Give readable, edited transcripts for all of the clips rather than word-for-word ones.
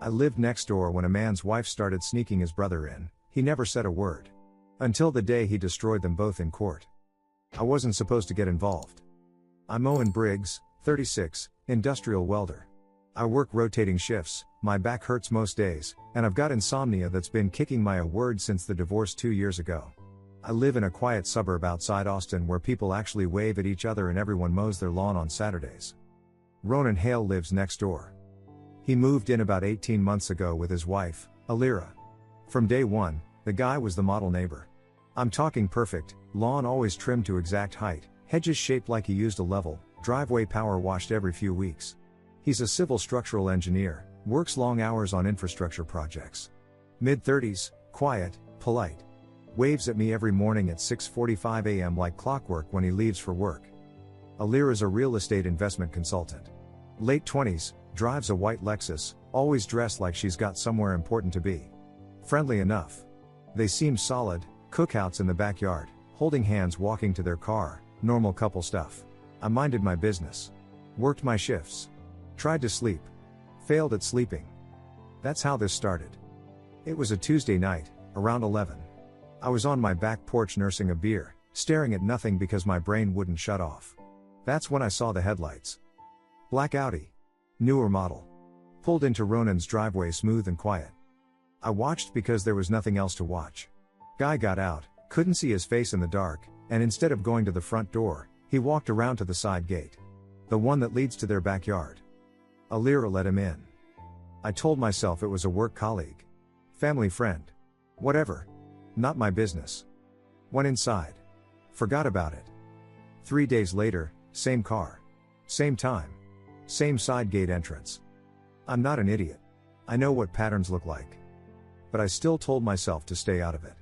I lived next door when a man's wife started sneaking his brother in. He never said a word. Until the day he destroyed them both in court. I wasn't supposed to get involved. I'm Owen Briggs, 36, industrial welder. I work rotating shifts, my back hurts most days, and I've got insomnia that's been kicking my word since the divorce 2 years ago. I live in a quiet suburb outside Austin where people actually wave at each other and everyone mows their lawn on Saturdays. Ronan Hale lives next door. He moved in about 18 months ago with his wife, Alira. From day one, the guy was the model neighbor. I'm talking perfect, lawn always trimmed to exact height, hedges shaped like he used a level, driveway power washed every few weeks. He's a civil structural engineer, works long hours on infrastructure projects. Mid-30s, quiet, polite. Waves at me every morning at 6:45 a.m. like clockwork when he leaves for work. Alira's a real estate investment consultant. Late 20s, drives a white Lexus, always dressed like she's got somewhere important to be. Friendly enough. They seem solid, cookouts in the backyard, holding hands walking to their car, normal couple stuff. I minded my business. Worked my shifts. Tried to sleep. Failed at sleeping. That's how this started. It was a Tuesday night, around 11. I was on my back porch nursing a beer, staring at nothing because my brain wouldn't shut off. That's when I saw the headlights. Black Audi. Newer model. Pulled into Ronan's driveway smooth and quiet. I watched because there was nothing else to watch. Guy got out, couldn't see his face in the dark, and instead of going to the front door, he walked around to the side gate. The one that leads to their backyard. Alira let him in. I told myself it was a work colleague. Family friend. Whatever. Not my business. Went inside. Forgot about it. 3 days later, same car. Same time. Same side gate entrance. I'm not an idiot. I know what patterns look like. But I still told myself to stay out of it.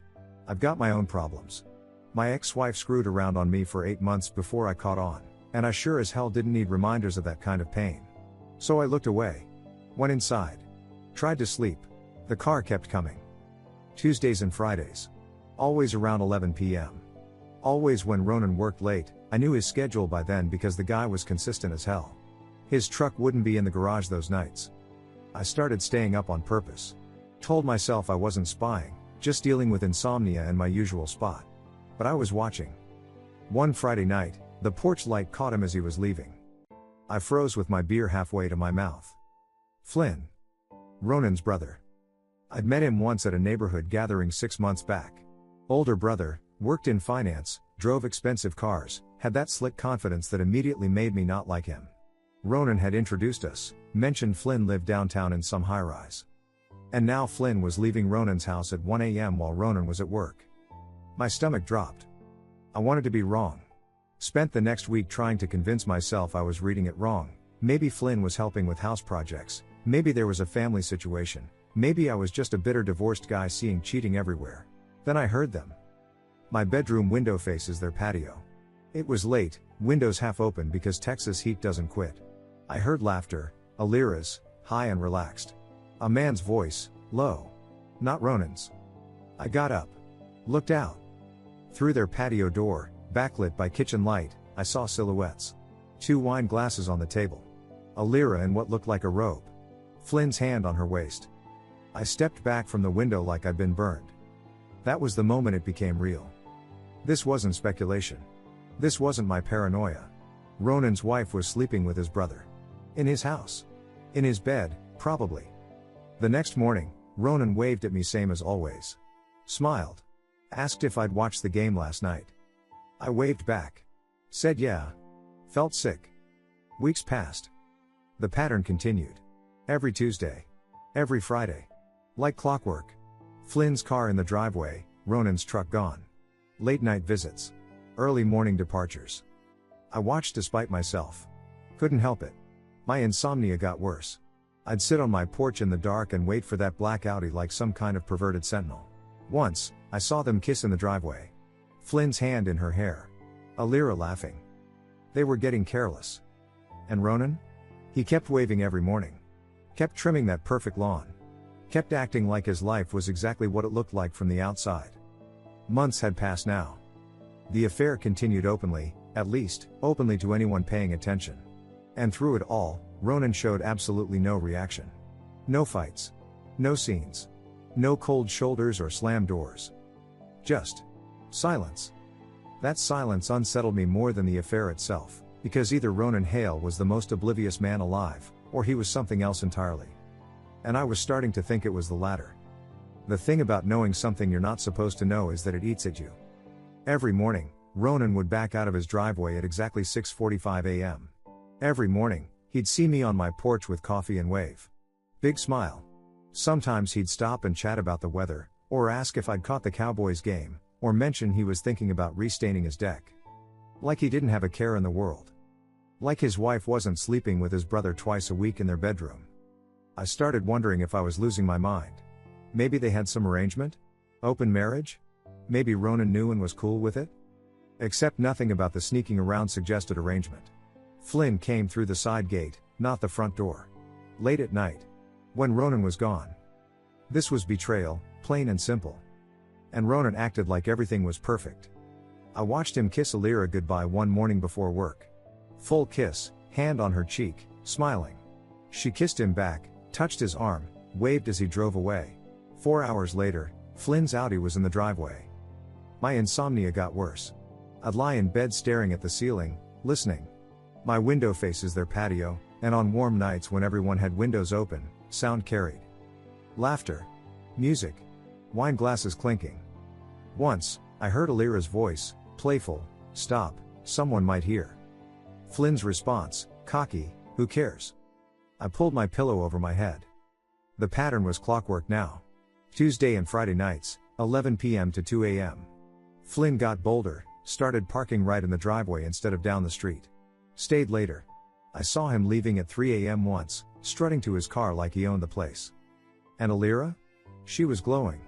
I've got my own problems. My ex-wife screwed around on me for 8 months before I caught on, and I sure as hell didn't need reminders of that kind of pain. So I looked away. Went inside. Tried to sleep. The car kept coming. Tuesdays and Fridays. Always around 11 p.m. Always when Ronan worked late. I knew his schedule by then because the guy was consistent as hell. His truck wouldn't be in the garage those nights. I started staying up on purpose. Told myself I wasn't spying, just dealing with insomnia in my usual spot. But I was watching. One Friday night, the porch light caught him as he was leaving. I froze with my beer halfway to my mouth. Flynn. Ronan's brother. I'd met him once at a neighborhood gathering 6 months back. Older brother, worked in finance, drove expensive cars, had that slick confidence that immediately made me not like him. Ronan had introduced us, mentioned Flynn lived downtown in some high-rise. And now Flynn was leaving Ronan's house at 1 a.m. while Ronan was at work. My stomach dropped. I wanted to be wrong. Spent the next week trying to convince myself I was reading it wrong. Maybe Flynn was helping with house projects, maybe there was a family situation, maybe I was just a bitter divorced guy seeing cheating everywhere. Then I heard them. My bedroom window faces their patio. It was late, windows half open because Texas heat doesn't quit. I heard laughter, Alira's, high and relaxed. A man's voice, low. Not Ronan's. I got up. Looked out. Through their patio door, backlit by kitchen light, I saw silhouettes. 2 wine glasses on the table. Alira in what looked like a robe. Flynn's hand on her waist. I stepped back from the window like I'd been burned. That was the moment it became real. This wasn't speculation. This wasn't my paranoia. Ronan's wife was sleeping with his brother. In his house. In his bed, probably. The next morning, Ronan waved at me same as always. Smiled. Asked if I'd watched the game last night. I waved back. Said yeah. Felt sick. Weeks passed. The pattern continued. Every Tuesday. Every Friday. Like clockwork. Flynn's car in the driveway, Ronan's truck gone. Late night visits. Early morning departures. I watched despite myself. Couldn't help it. My insomnia got worse. I'd sit on my porch in the dark and wait for that black Audi like some kind of perverted sentinel. Once, I saw them kiss in the driveway. Flynn's hand in her hair. Alira laughing. They were getting careless. And Ronan? He kept waving every morning. Kept trimming that perfect lawn. Kept acting like his life was exactly what it looked like from the outside. Months had passed now. The affair continued openly, at least, openly to anyone paying attention. And through it all, Ronan showed absolutely no reaction. No fights. No scenes. No cold shoulders or slammed doors. Just silence. That silence unsettled me more than the affair itself, because either Ronan Hale was the most oblivious man alive, or he was something else entirely. And I was starting to think it was the latter. The thing about knowing something you're not supposed to know is that it eats at you. Every morning, Ronan would back out of his driveway at exactly 6:45 a.m. Every morning, he'd see me on my porch with coffee and wave. Big smile. Sometimes he'd stop and chat about the weather, or ask if I'd caught the Cowboys game, or mention he was thinking about restaining his deck. Like he didn't have a care in the world. Like his wife wasn't sleeping with his brother twice a week in their bedroom. I started wondering if I was losing my mind. Maybe they had some arrangement? Open marriage? Maybe Ronan knew and was cool with it? Except nothing about the sneaking around suggested arrangement. Flynn came through the side gate, not the front door. Late at night. When Ronan was gone. This was betrayal, plain and simple. And Ronan acted like everything was perfect. I watched him kiss Alira goodbye one morning before work. Full kiss, hand on her cheek, smiling. She kissed him back, touched his arm, waved as he drove away. 4 hours later, Flynn's Audi was in the driveway. My insomnia got worse. I'd lie in bed staring at the ceiling, listening. My window faces their patio, and on warm nights when everyone had windows open, sound carried. Laughter. Music. Wine glasses clinking. Once, I heard Alira's voice, playful, "Stop, someone might hear." Flynn's response, cocky, "Who cares?" I pulled my pillow over my head. The pattern was clockwork now. Tuesday and Friday nights, 11 p.m. to 2 a.m. Flynn got bolder, started parking right in the driveway instead of down the street. Stayed later. I saw him leaving at 3 a.m. once, strutting to his car like he owned the place. And Alira? She was glowing.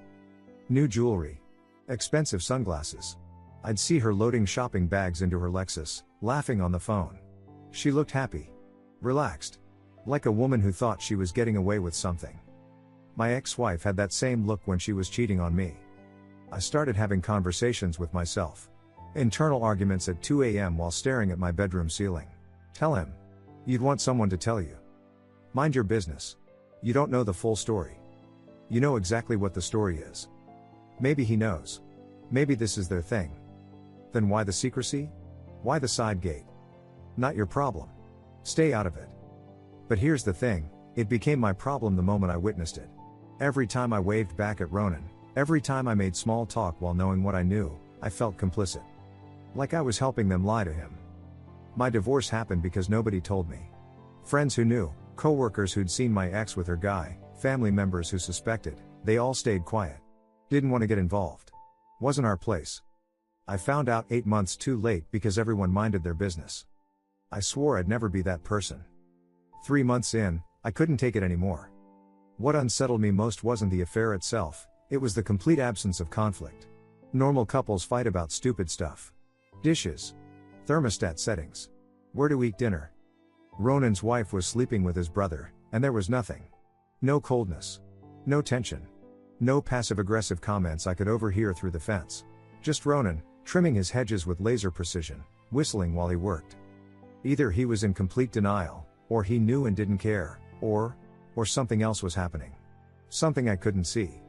New jewelry. Expensive sunglasses. I'd see her loading shopping bags into her Lexus, laughing on the phone. She looked happy. Relaxed. Like a woman who thought she was getting away with something. My ex-wife had that same look when she was cheating on me. I started having conversations with myself. Internal arguments at 2 a.m. while staring at my bedroom ceiling. Tell him. You'd want someone to tell you. Mind your business. You don't know the full story. You know exactly what the story is. Maybe he knows. Maybe this is their thing. Then why the secrecy? Why the side gate? Not your problem. Stay out of it. But here's the thing, it became my problem the moment I witnessed it. Every time I waved back at Ronan, every time I made small talk while knowing what I knew, I felt complicit. Like I was helping them lie to him. My divorce happened because nobody told me. Friends who knew, coworkers who'd seen my ex with her guy, family members who suspected, they all stayed quiet. Didn't want to get involved. Wasn't our place. I found out 8 months too late because everyone minded their business. I swore I'd never be that person. 3 months in, I couldn't take it anymore. What unsettled me most wasn't the affair itself, it was the complete absence of conflict. Normal couples fight about stupid stuff. Dishes. Thermostat settings. Where to eat dinner. Ronan's wife was sleeping with his brother, and there was nothing. No coldness. No tension. No passive-aggressive comments I could overhear through the fence. Just Ronan, trimming his hedges with laser precision, whistling while he worked. Either he was in complete denial, or he knew and didn't care, or something else was happening. Something I couldn't see.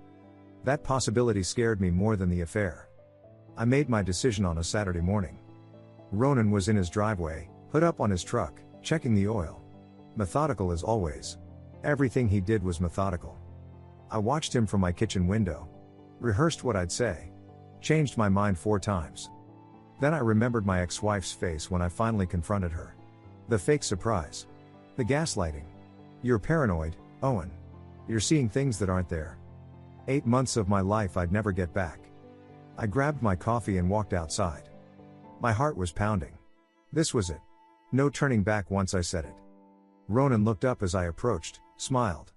That possibility scared me more than the affair. I made my decision on a Saturday morning. Ronan was in his driveway, hood up on his truck, checking the oil. Methodical as always. Everything he did was methodical. I watched him from my kitchen window. Rehearsed what I'd say. Changed my mind 4 times. Then I remembered my ex-wife's face when I finally confronted her. The fake surprise. The gaslighting. You're paranoid, Owen. You're seeing things that aren't there. 8 months of my life I'd never get back. I grabbed my coffee and walked outside. My heart was pounding. This was it. No turning back once I said it. Ronan looked up as I approached, smiled.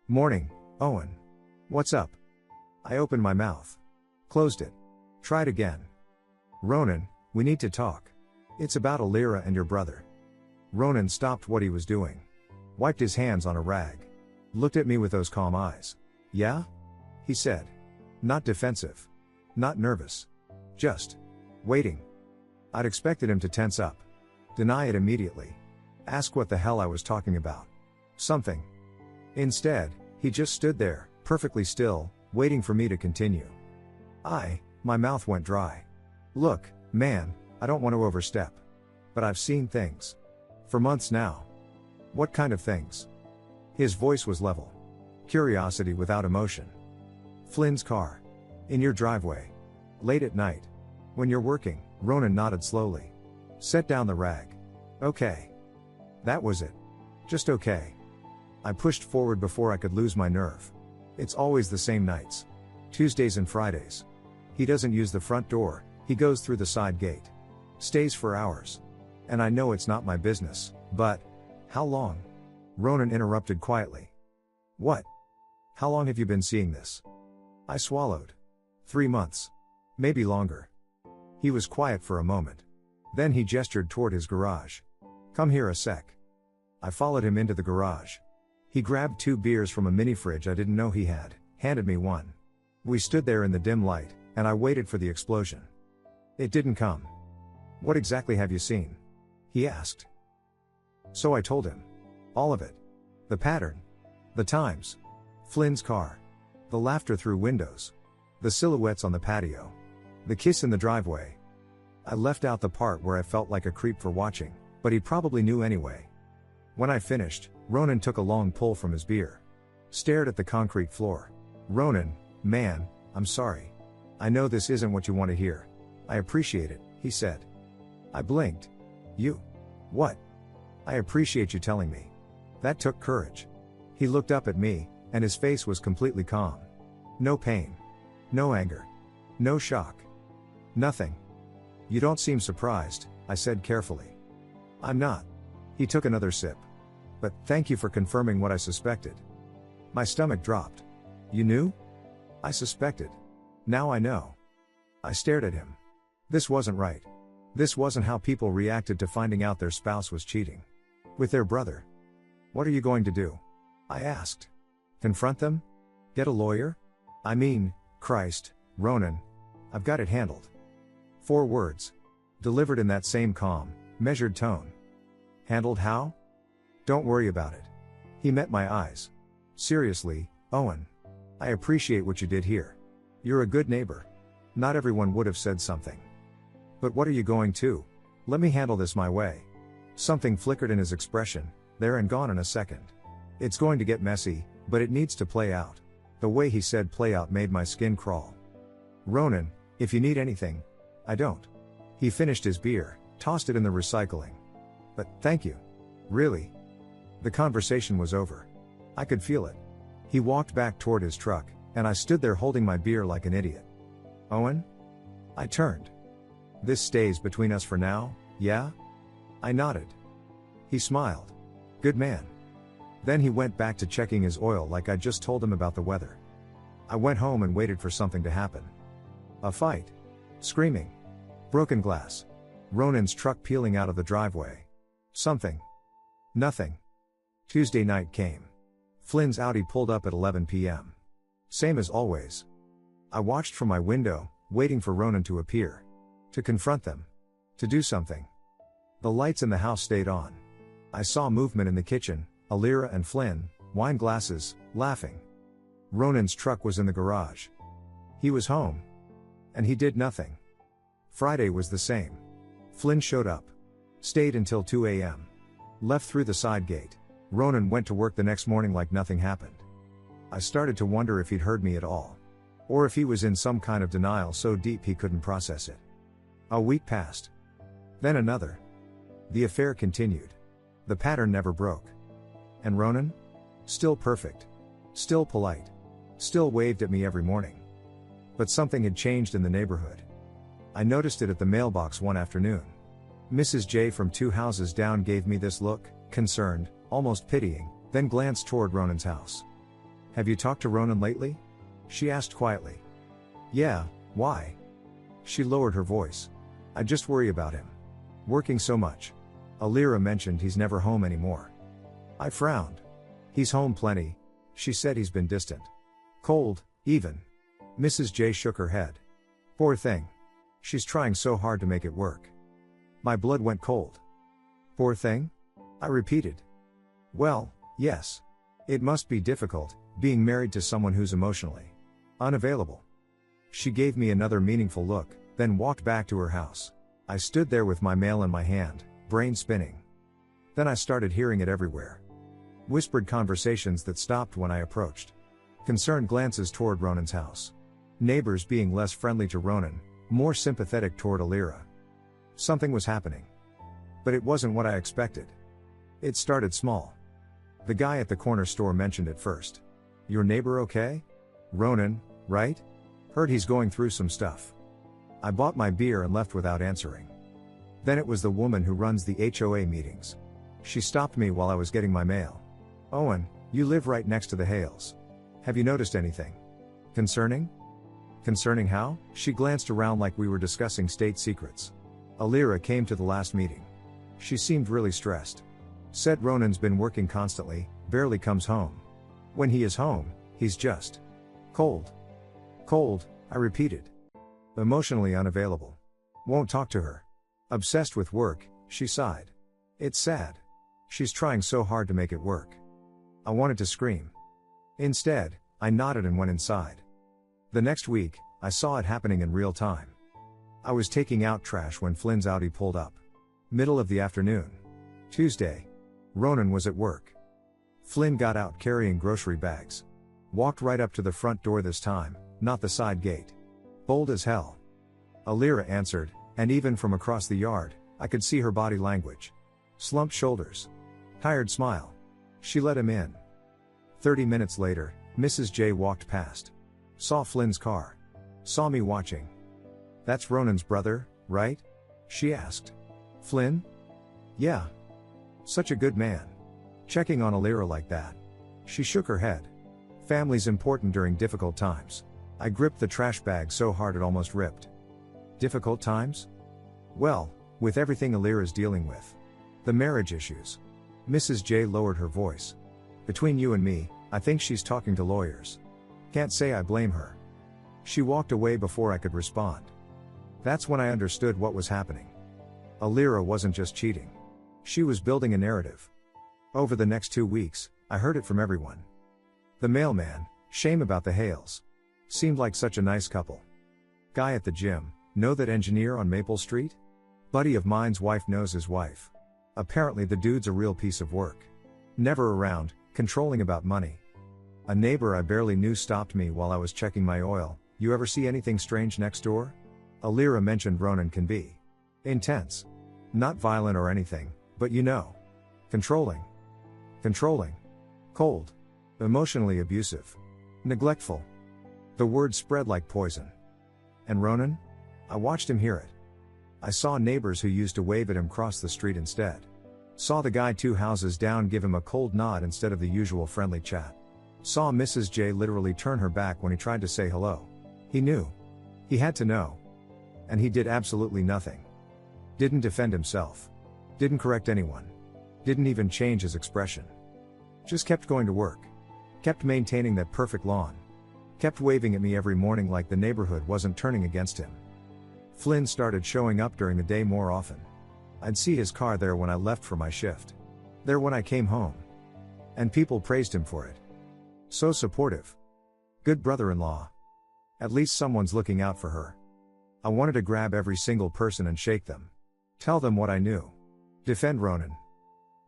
Morning, Owen. What's up? I opened my mouth. Closed it. Tried again. Ronan, we need to talk. It's about Alira and your brother. Ronan stopped what he was doing. Wiped his hands on a rag. Looked at me with those calm eyes. Yeah? He said. Not defensive. Not nervous. Just waiting. I'd expected him to tense up. Deny it immediately. Ask what the hell I was talking about. Something. Instead, He just stood there, perfectly still, waiting for me to continue. My mouth went dry. Look, man, I don't want to overstep. But I've seen things. For months now. What kind of things? His voice was level. Curiosity without emotion. Flynn's car. In your driveway. Late at night. When you're working, Ronan nodded slowly. Set down the rag. Okay. That was it. Just okay. I pushed forward before I could lose my nerve. It's always the same nights. Tuesdays and Fridays. He doesn't use the front door, he goes through the side gate. Stays for hours. And I know it's not my business, but how long? Ronan interrupted quietly. What? How long have you been seeing this? I swallowed. 3 months. Maybe longer. He was quiet for a moment. Then he gestured toward his garage. Come here a sec. I followed him into the garage. He grabbed 2 beers from a mini fridge I didn't know he had, handed me one. We stood there in the dim light, and I waited for the explosion. It didn't come. What exactly have you seen? He asked. So I told him. All of it. The pattern. The times. Flynn's car. The laughter through windows. The silhouettes on the patio. The kiss in the driveway. I left out the part where I felt like a creep for watching, but he probably knew anyway. When I finished, Ronan took a long pull from his beer. Stared at the concrete floor. Ronan, man, I'm sorry. I know this isn't what you want to hear. I appreciate it, he said. I blinked. You? What? I appreciate you telling me. That took courage. He looked up at me, and his face was completely calm. No pain. No anger. No shock. Nothing. You don't seem surprised, I said carefully. I'm not. He took another sip. But thank you for confirming what I suspected. My stomach dropped. You knew? I suspected. Now I know. I stared at him. This wasn't right. This wasn't how people reacted to finding out their spouse was cheating with their brother. What are you going to do? I asked. Confront them? Get a lawyer? I mean, Christ, Ronan. I've got it handled. 4 words. Delivered in that same calm, measured tone. Handled how? Don't worry about it. He met my eyes. Seriously, Owen. I appreciate what you did here. You're a good neighbor. Not everyone would have said something. But what are you going to? Let me handle this my way. Something flickered in his expression, there and gone in a second. It's going to get messy, but it needs to play out. The way he said play out made my skin crawl. Ronan, if you need anything. I don't. He finished his beer, tossed it in the recycling. But, thank you. Really? The conversation was over. I could feel it. He walked back toward his truck, and I stood there holding my beer like an idiot. Owen? I turned. This stays between us for now, yeah? I nodded. He smiled. Good man. Then he went back to checking his oil like I just told him about the weather. I went home and waited for something to happen. A fight. Screaming. Broken glass. Ronan's truck peeling out of the driveway. Something. Nothing. Tuesday night came. Flynn's Audi pulled up at 11 p.m. Same as always. I watched from my window, waiting for Ronan to appear. To confront them. To do something. The lights in the house stayed on. I saw movement in the kitchen, Alira and Flynn, wine glasses, laughing. Ronan's truck was in the garage. He was home. And he did nothing. Friday was the same. Flynn showed up. Stayed until 2 a.m. Left through the side gate. Ronan went to work the next morning like nothing happened. I started to wonder if he'd heard me at all. Or if he was in some kind of denial so deep he couldn't process it. A week passed. Then another. The affair continued. The pattern never broke. And Ronan? Still perfect. Still polite. Still waved at me every morning. But something had changed in the neighborhood. I noticed it at the mailbox one afternoon. Mrs. J from 2 houses down gave me this look, concerned, almost pitying, then glanced toward Ronan's house. Have you talked to Ronan lately? She asked quietly. Yeah, why? She lowered her voice. I just worry about him. Working so much. Alira mentioned he's never home anymore. I frowned. He's home plenty. She said he's been distant. Cold, even. Mrs. J shook her head. Poor thing. She's trying so hard to make it work. My blood went cold. Poor thing? I repeated. Well, yes. It must be difficult, being married to someone who's emotionally unavailable. She gave me another meaningful look, then walked back to her house. I stood there with my mail in my hand, brain spinning. Then I started hearing it everywhere. Whispered conversations that stopped when I approached. Concerned glances toward Ronan's house. Neighbors being less friendly to Ronan, more sympathetic toward Alira. Something was happening. But it wasn't what I expected. It started small. The guy at the corner store mentioned it first. "Your neighbor okay? Ronan, right? Heard he's going through some stuff." I bought my beer and left without answering. Then it was the woman who runs the HOA meetings. She stopped me while I was getting my mail. "Owen, you live right next to the Hales. Have you noticed anything concerning?" "Concerning how?" She glanced around like we were discussing state secrets. "Alira came to the last meeting. She seemed really stressed. Said Ronan's been working constantly, barely comes home. When he is home, he's just cold." "Cold," I repeated. "Emotionally unavailable. Won't talk to her. Obsessed with work," she sighed. "It's sad. She's trying so hard to make it work." I wanted to scream. Instead, I nodded and went inside. The next week, I saw it happening in real time. I was taking out trash when Flynn's Audi pulled up. Middle of the afternoon. Tuesday. Ronan was at work. Flynn got out carrying grocery bags. Walked right up to the front door this time, not the side gate. Bold as hell. Alira answered, and even from across the yard, I could see her body language. Slumped shoulders. Tired smile. She let him in. 30 minutes later, Mrs. J walked past. Saw Flynn's car. Saw me watching. "That's Ronan's brother, right?" she asked. "Flynn?" "Yeah. Such a good man. Checking on Alira like that." She shook her head. "Family's important during difficult times." I gripped the trash bag so hard it almost ripped. "Difficult times?" "Well, with everything Alira's dealing with. The marriage issues." Mrs. J lowered her voice. "Between you and me, I think she's talking to lawyers. Can't say I blame her." She walked away before I could respond. That's when I understood what was happening. Alira wasn't just cheating. She was building a narrative. Over the next 2 weeks, I heard it from everyone. The mailman, shame about the Hales. Seemed like such a nice couple. Guy at the gym, know that engineer on Maple Street? Buddy of mine's wife knows his wife. Apparently the dude's a real piece of work. Never around, controlling about money. A neighbor I barely knew stopped me while I was checking my oil. "You ever see anything strange next door?" Alira mentioned Ronan can be intense. Not violent or anything, but you know. Controlling. Cold. Emotionally abusive. Neglectful. The words spread like poison. And Ronan? I watched him hear it. I saw neighbors who used to wave at him cross the street instead. Saw the guy 2 houses down give him a cold nod instead of the usual friendly chat. Saw Mrs. J literally turn her back when he tried to say hello. He knew. He had to know. And he did absolutely nothing. Didn't defend himself. Didn't correct anyone. Didn't even change his expression. Just kept going to work. Kept maintaining that perfect lawn. Kept waving at me every morning like the neighborhood wasn't turning against him. Flynn started showing up during the day more often. I'd see his car there when I left for my shift. There when I came home. And people praised him for it. So supportive. Good brother-in-law. At least someone's looking out for her. I wanted to grab every single person and shake them. Tell them what I knew. Defend Ronan.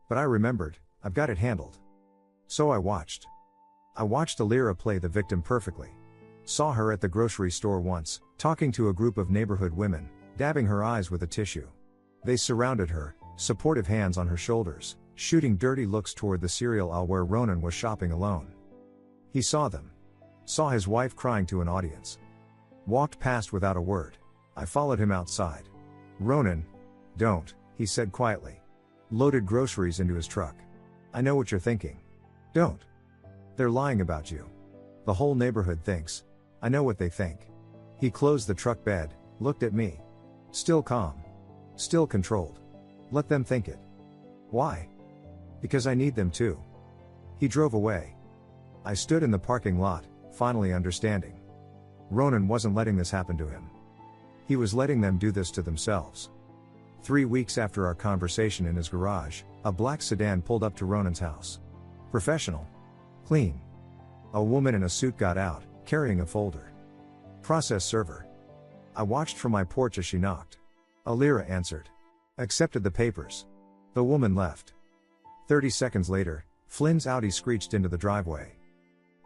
But I remembered, I've got it handled. So I watched. I watched Alira play the victim perfectly. Saw her at the grocery store once, talking to a group of neighborhood women, dabbing her eyes with a tissue. They surrounded her, supportive hands on her shoulders, shooting dirty looks toward the cereal aisle where Ronan was shopping alone. He saw them. Saw his wife crying to an audience. Walked past without a word. I followed him outside. "Ronan, don't," he said quietly. Loaded groceries into his truck. "I know what you're thinking. Don't. They're lying about you. The whole neighborhood thinks. I know what they think." He closed the truck bed, looked at me. Still calm. Still controlled. "Let them think it." "Why?" "Because I need them to." He drove away. I stood in the parking lot, finally understanding. Ronan wasn't letting this happen to him. He was letting them do this to themselves. 3 weeks after our conversation in his garage, a black sedan pulled up to Ronan's house. Professional. Clean. A woman in a suit got out, carrying a folder. Process server. I watched from my porch as she knocked. Alira answered. Accepted the papers. The woman left. 30 seconds later, Flynn's Audi screeched into the driveway.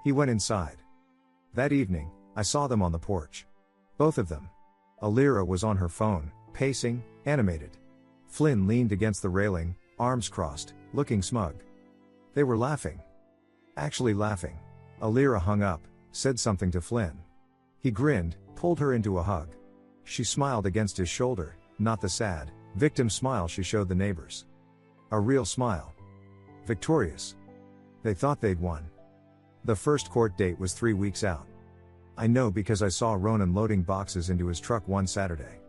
He went inside. That evening, I saw them on the porch. Both of them. Alira was on her phone, pacing, animated. Flynn leaned against the railing, arms crossed, looking smug. They were laughing. Actually laughing. Alira hung up, said something to Flynn. He grinned, pulled her into a hug. She smiled against his shoulder, not the sad, victim smile she showed the neighbors. A real smile. Victorious. They thought they'd won. The first court date was 3 weeks out. I know because I saw Ronan loading boxes into his truck one Saturday.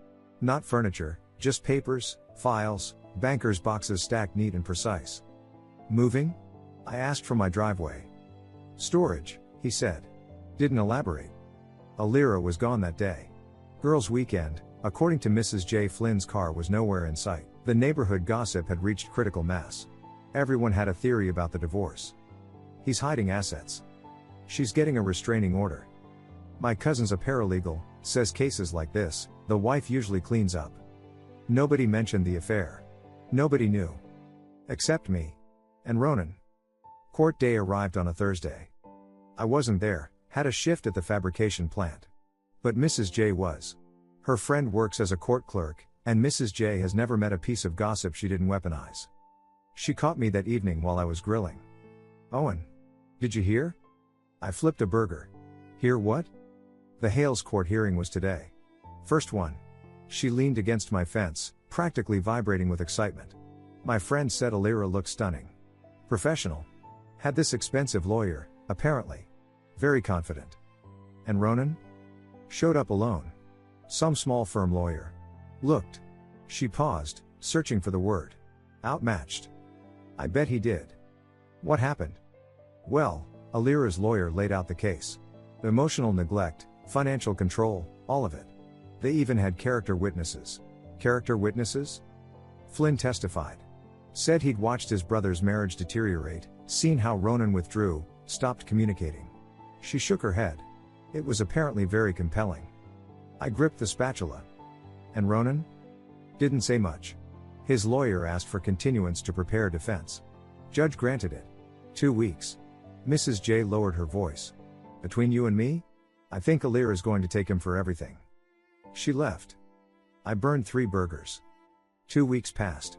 Not furniture, just papers, files, banker's boxes stacked neat and precise. Moving? I asked from my driveway. Storage, he said. Didn't elaborate. Alira was gone that day. Girls' weekend, according to Mrs. J. Flynn's car was nowhere in sight. The neighborhood gossip had reached critical mass. Everyone had a theory about the divorce. He's hiding assets. She's getting a restraining order. My cousin's a paralegal, says cases like this, the wife usually cleans up. Nobody mentioned the affair. Nobody knew. Except me. And Ronan. Court day arrived on a Thursday. I wasn't there, had a shift at the fabrication plant. But Mrs. J was. Her friend works as a court clerk, and Mrs. J has never met a piece of gossip she didn't weaponize. She caught me that evening while I was grilling. Owen. Did you hear? I flipped a burger. Hear what? The Hales court hearing was today. First one. She leaned against my fence, practically vibrating with excitement. My friend said Alira looked stunning. Professional. Had this expensive lawyer, apparently. Very confident. And Ronan? Showed up alone. Some small firm lawyer. Looked. She paused, searching for the word. Outmatched. I bet he did. What happened? Well, Alira's lawyer laid out the case. Emotional neglect, financial control, all of it. They even had character witnesses. Character witnesses? Flynn testified. Said he'd watched his brother's marriage deteriorate, seen how Ronan withdrew, stopped communicating. She shook her head. It was apparently very compelling. I gripped the spatula. And Ronan? Didn't say much. His lawyer asked for continuance to prepare defense. Judge granted it. 2 weeks. Mrs. J lowered her voice. Between you and me? I think Alira is going to take him for everything. She left. I burned 3 burgers. 2 weeks passed.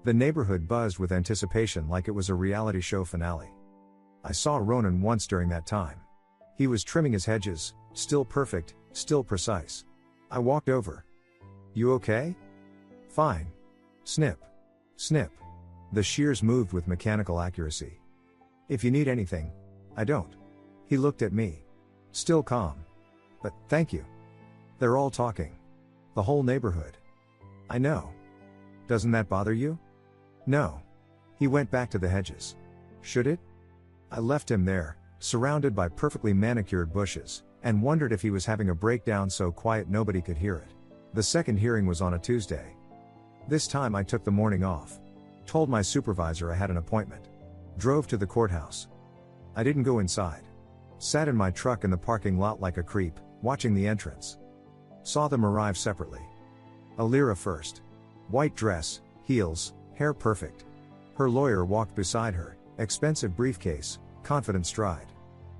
The neighborhood buzzed with anticipation like it was a reality show finale. I saw Ronan once during that time. He was trimming his hedges, still perfect, still precise. I walked over. You okay? Fine. Snip. Snip. The shears moved with mechanical accuracy. If you need anything. I don't. He looked at me. Still calm. But, thank you. They're all talking. The whole neighborhood. I know. Doesn't that bother you? No. He went back to the hedges. Should it? I left him there, surrounded by perfectly manicured bushes, and wondered if he was having a breakdown so quiet nobody could hear it. The second hearing was on a Tuesday. This time I took the morning off. Told my supervisor I had an appointment. Drove to the courthouse. I didn't go inside. Sat in my truck in the parking lot like a creep, watching the entrance. Saw them arrive separately. Alira first. White dress, heels, hair perfect. Her lawyer walked beside her, expensive briefcase, confident stride.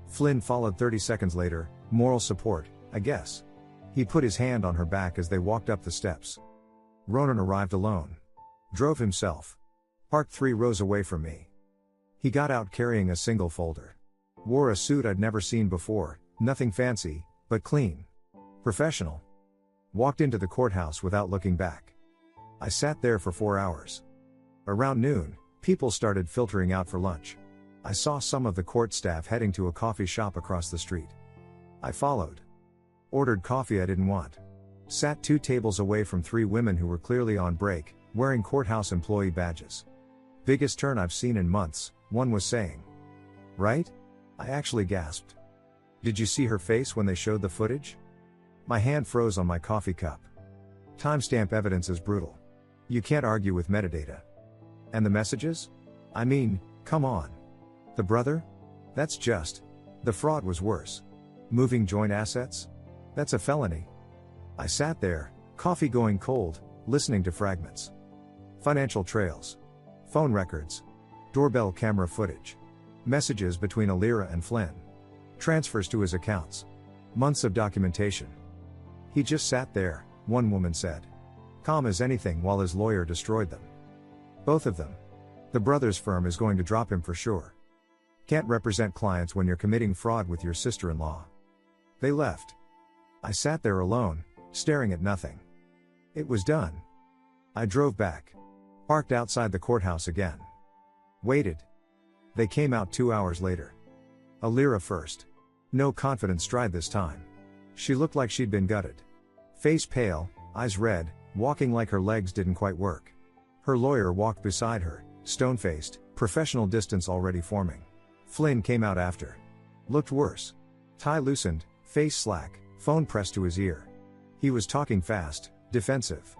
Flynn followed 30 seconds later, moral support, I guess. He put his hand on her back as they walked up the steps. Ronan arrived alone. Drove himself. Parked 3 rows away from me. He got out carrying a single folder. Wore a suit I'd never seen before, nothing fancy, but clean. Professional. Walked into the courthouse without looking back. I sat there for 4 hours. Around noon, people started filtering out for lunch. I saw some of the court staff heading to a coffee shop across the street. I followed. Ordered coffee I didn't want. Sat 2 tables away from 3 women who were clearly on break, wearing courthouse employee badges. Biggest turn I've seen in months, one was saying. Right? I actually gasped. Did you see her face when they showed the footage? My hand froze on my coffee cup. Timestamp evidence is brutal. You can't argue with metadata. And the messages? I mean, come on. The brother? That's just The fraud was worse. Moving joint assets? That's a felony. I sat there, coffee going cold, listening to fragments. Financial trails. Phone records. Doorbell camera footage. Messages between Alira and Flynn. Transfers to his accounts. Months of documentation. He just sat there, one woman said. Calm as anything while his lawyer destroyed them. Both of them. The brother's firm is going to drop him for sure. Can't represent clients when you're committing fraud with your sister-in-law. They left. I sat there alone, staring at nothing. It was done. I drove back. Parked outside the courthouse again. Waited. They came out 2 hours later. Alira first. No confident stride this time. She looked like she'd been gutted. Face pale, eyes red, walking like her legs didn't quite work. Her lawyer walked beside her, stone-faced, professional distance already forming. Flynn came out after. Looked worse. Tie loosened, face slack, phone pressed to his ear. He was talking fast, defensive.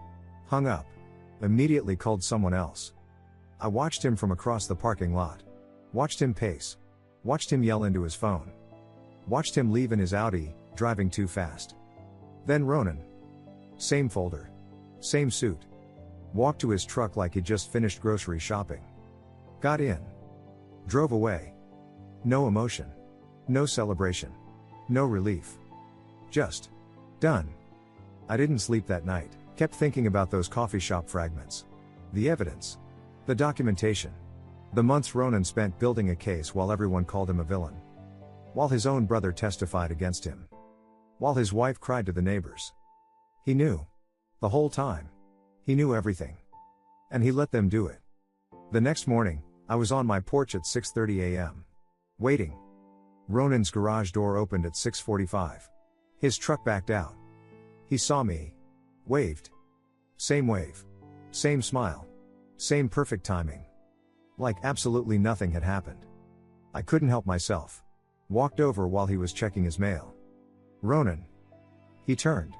Hung up. Immediately called someone else. I watched him from across the parking lot. Watched him pace. Watched him yell into his phone. Watched him leave in his Audi, driving too fast. Then Ronan. Same folder. Same suit. Walked to his truck like he'd just finished grocery shopping. Got in. Drove away. No emotion. No celebration. No relief. Just. Done. I didn't sleep that night, kept thinking about those coffee shop fragments. The evidence. The documentation. The months Ronan spent building a case while everyone called him a villain. While his own brother testified against him. While his wife cried to the neighbors. He knew. The whole time. He knew everything. And he let them do it. The next morning, I was on my porch at 6:30 a.m. Waiting. Ronan's garage door opened at 6:45. His truck backed out. He saw me. Waved. Same wave. Same smile. Same perfect timing. Like absolutely nothing had happened. I couldn't help myself. Walked over while he was checking his mail. Ronan. He turned.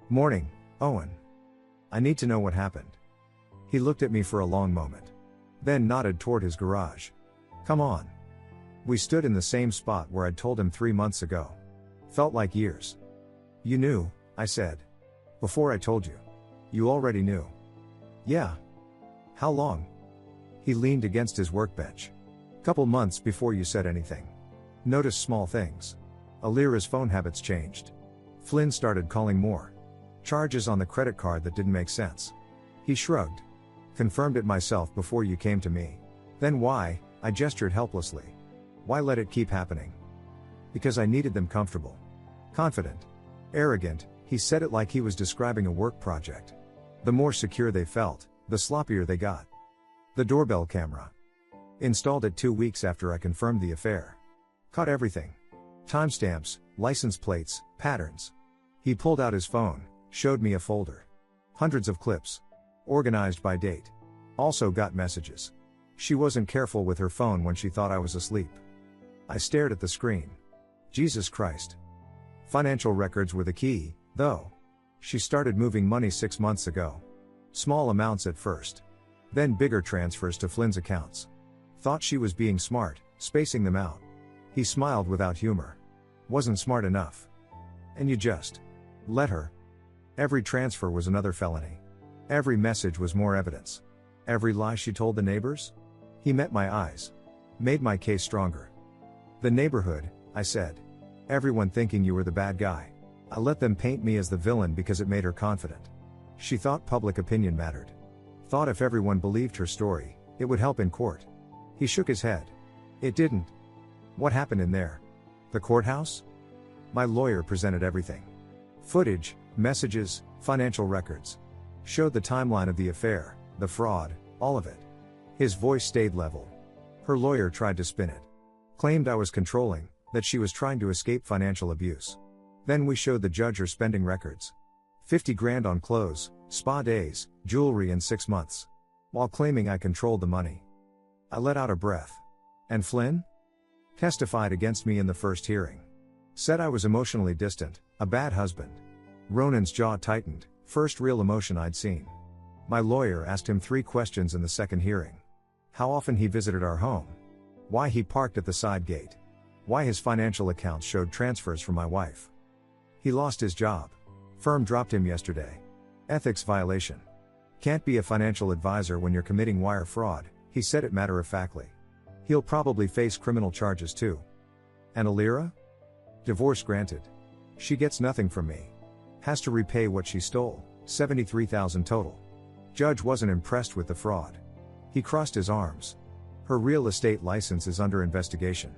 Morning, Owen. I need to know what happened. He looked at me for a long moment. Then nodded toward his garage. Come on. We stood in the same spot where I'd told him 3 months ago. Felt like years. You knew, I said. Before I told you. You already knew. Yeah. How long? He leaned against his workbench. Couple months before you said anything. Noticed small things. Alira's phone habits changed. Flynn started calling more. Charges on the credit card that didn't make sense. He shrugged. Confirmed it myself before you came to me. Then why? I gestured helplessly. Why let it keep happening? Because I needed them comfortable. Confident. Arrogant, he said it like he was describing a work project. The more secure they felt, the sloppier they got. The doorbell camera. Installed it 2 weeks after I confirmed the affair. Caught everything. Timestamps, license plates, patterns. He pulled out his phone, showed me a folder. Hundreds of clips. Organized by date. Also got messages. She wasn't careful with her phone when she thought I was asleep. I stared at the screen. Jesus Christ. Financial records were the key, though. She started moving money 6 months ago. Small amounts at first. Then bigger transfers to Flynn's accounts. Thought she was being smart, spacing them out. He smiled without humor. Wasn't smart enough. And you just let her. Every transfer was another felony. Every message was more evidence. Every lie she told the neighbors? He met my eyes. Made my case stronger. The neighborhood, I said. Everyone thinking you were the bad guy. I let them paint me as the villain because it made her confident. She thought public opinion mattered. Thought if everyone believed her story, it would help in court. He shook his head. It didn't. What happened in there? The courthouse? My lawyer presented everything. Footage, messages, financial records. Showed the timeline of the affair, the fraud, all of it. His voice stayed level. Her lawyer tried to spin it. Claimed I was controlling, that she was trying to escape financial abuse. Then we showed the judge her spending records. 50 grand on clothes, spa days, jewelry in 6 months. While claiming I controlled the money. I let out a breath. And Flynn? Testified against me in the first hearing. Said I was emotionally distant, a bad husband. Ronan's jaw tightened, first real emotion I'd seen. My lawyer asked him 3 questions in the second hearing. How often he visited our home. Why he parked at the side gate. Why his financial accounts showed transfers from my wife. He lost his job. Firm dropped him yesterday. Ethics violation. Can't be a financial advisor when you're committing wire fraud, he said it matter-of-factly. He'll probably face criminal charges too. And Alira? Divorce granted. She gets nothing from me. Has to repay what she stole, $73,000 total. Judge wasn't impressed with the fraud. He crossed his arms. Her real estate license is under investigation.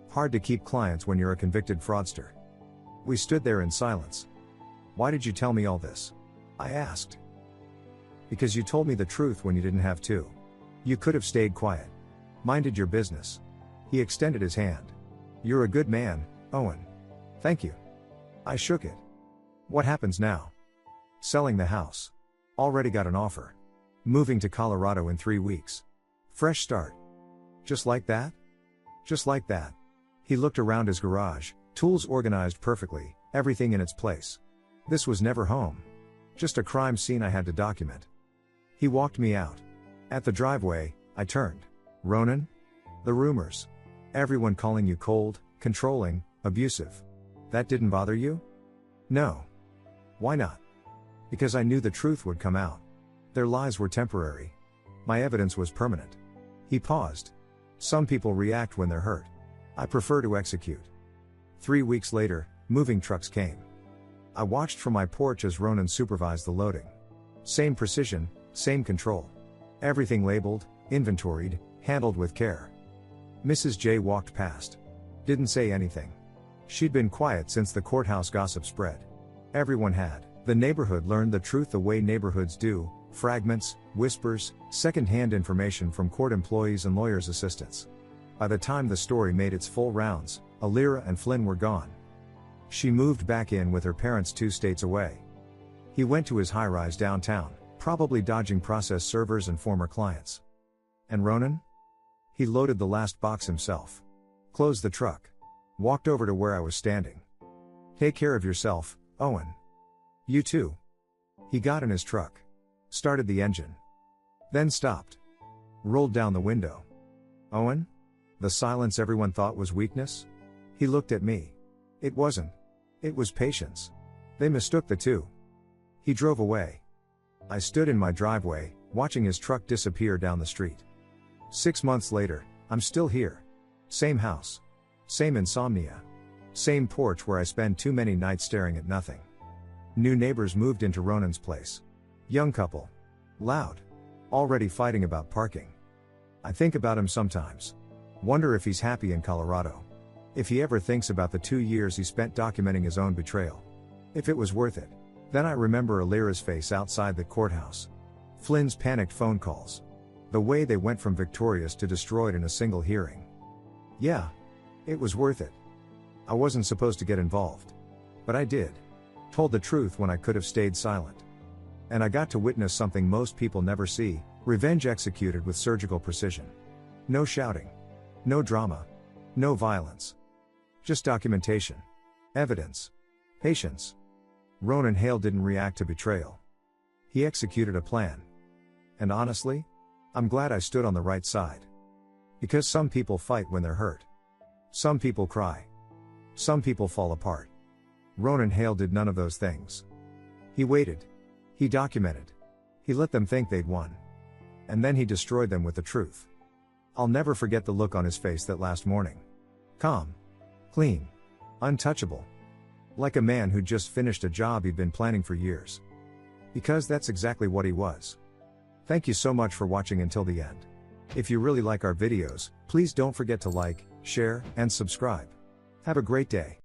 Hard to keep clients when you're a convicted fraudster. We stood there in silence. Why did you tell me all this? I asked. Because you told me the truth when you didn't have to. You could have stayed quiet. Minded your business. He extended his hand. You're a good man, Owen. Thank you. I shook it. What happens now? Selling the house. Already got an offer. Moving to Colorado in 3 weeks. Fresh start. Just like that? Just like that. He looked around his garage, tools organized perfectly, everything in its place. This was never home. Just a crime scene I had to document. He walked me out. At the driveway, I turned. Ronan? The rumors. Everyone calling you cold, controlling, abusive. That didn't bother you? No. Why not? Because I knew the truth would come out. Their lies were temporary. My evidence was permanent. He paused. Some people react when they're hurt. I prefer to execute. 3 weeks later, moving trucks came. I watched from my porch as Ronan supervised the loading. Same precision, same control. Everything labeled, inventoried, handled with care. Mrs. J walked past. Didn't say anything. She'd been quiet since the courthouse gossip spread. Everyone had. The neighborhood learned the truth the way neighborhoods do, fragments, whispers, second-hand information from court employees and lawyers' assistants. By the time the story made its full rounds, Alira and Flynn were gone. She moved back in with her parents 2 states away. He went to his high-rise downtown, probably dodging process servers and former clients. And Ronan? He loaded the last box himself. Closed the truck. Walked over to where I was standing. Take care of yourself, Owen. You too. He got in his truck. Started the engine. Then stopped. Rolled down the window. Owen? The silence everyone thought was weakness? He looked at me. It wasn't. It was patience. They mistook the two. He drove away. I stood in my driveway, watching his truck disappear down the street. 6 months later, I'm still here. Same house. Same insomnia. Same porch where I spend too many nights staring at nothing. New neighbors moved into Ronan's place. Young couple. Loud. Already fighting about parking. I think about him sometimes. Wonder if he's happy in Colorado. If he ever thinks about the 2 years he spent documenting his own betrayal. If it was worth it. Then I remember Alira's face outside the courthouse. Flynn's panicked phone calls. The way they went from victorious to destroyed in a single hearing. Yeah. It was worth it. I wasn't supposed to get involved. But I did. Told the truth when I could have stayed silent. And I got to witness something most people never see, revenge executed with surgical precision. No shouting. No drama. No violence. Just documentation. Evidence. Patience. Ronan Hale didn't react to betrayal. He executed a plan. And honestly, I'm glad I stood on the right side. Because some people fight when they're hurt. Some people cry. Some people fall apart. Ronan Hale did none of those things. He waited. He documented. He let them think they'd won. And then he destroyed them with the truth. I'll never forget the look on his face that last morning. Calm. Clean. Untouchable. Like a man who'd just finished a job he'd been planning for years. Because that's exactly what he was. Thank you so much for watching until the end. If you really like our videos, please don't forget to like, share, and subscribe. Have a great day.